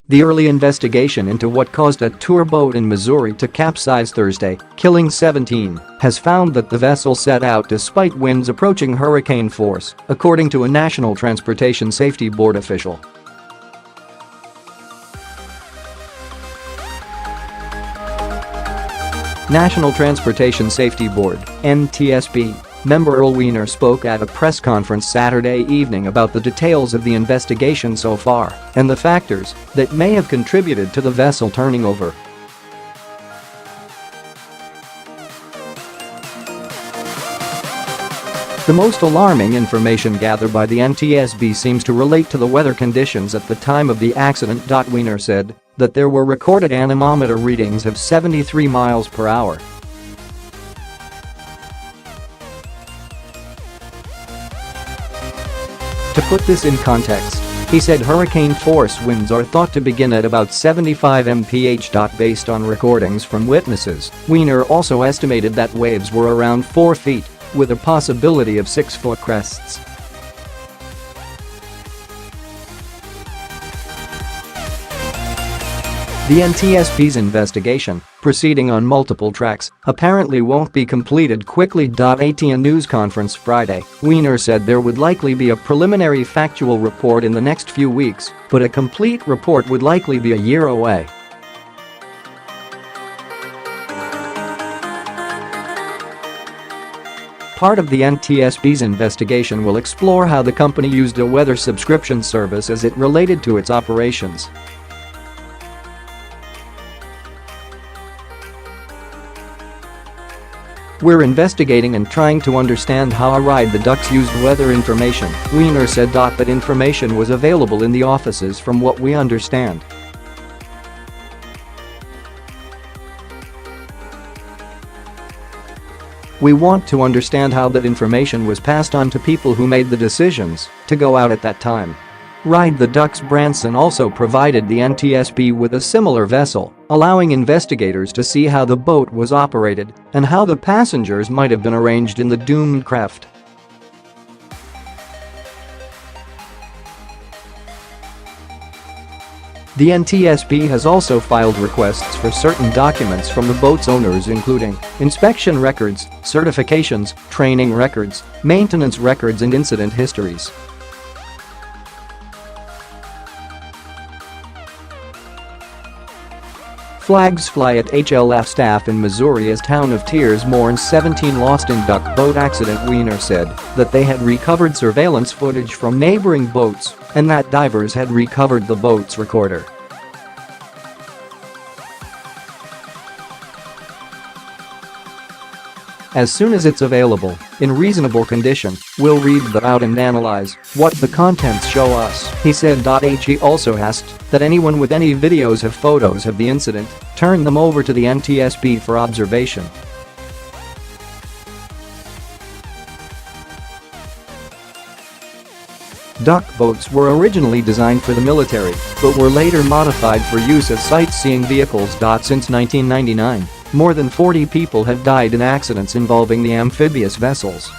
The early investigation into what caused a tour boat in Missouri to capsize Thursday, killing 17, has found that the vessel set out despite winds approaching hurricane force, according to a National Transportation Safety Board official. National Transportation Safety Board (NTSB) member Earl Weener spoke at a press conference Saturday evening about the details of the investigation so far and the factors that may have contributed to the vessel turning over. The most alarming information gathered by the NTSB seems to relate to the weather conditions at the time of the accident. Weener said that there were recorded anemometer readings of 73 miles per hour. To put this in context, he said hurricane force winds are thought to begin at about 75 mph. Based on recordings from witnesses, Weener also estimated that waves were around 4 feet, with a possibility of 6-foot crests. The NTSB's investigation, proceeding on multiple tracks, apparently won't be completed quickly.At a news conference Friday. Weener said there would likely be a preliminary factual report in the next few weeks, but a complete report would likely be a year away. Part of the NTSB's investigation will explore how the company used a weather subscription service as it related to its operations. We're investigating and trying to understand how a ride the Ducks used weather information, Weener said. That information was available in the offices from what we understand. We want to understand how that information was passed on to people who made the decisions to go out at that time. Ride the Ducks Branson also provided the NTSB with a similar vessel, allowing investigators to see how the boat was operated and how the passengers might have been arranged in the doomed craft. The NTSB has also filed requests for certain documents from the boat's owners, including inspection records, certifications, training records, maintenance records, and incident histories. Flags fly at HLF-STAFF in Missouri as town of Tears mourns 17 lost in duck boat accident. Weener said that they had recovered surveillance footage from neighboring boats and that divers had recovered the boat's recorder. As soon as it's available, in reasonable condition, we'll read that out and analyze what the contents show us, he said. He also asked that anyone with any videos or photos of the incident turn them over to the NTSB for observation. Duck boats were originally designed for the military, but were later modified for use as sightseeing vehicles. Since 1999, more than 40 people have died in accidents involving the amphibious vessels.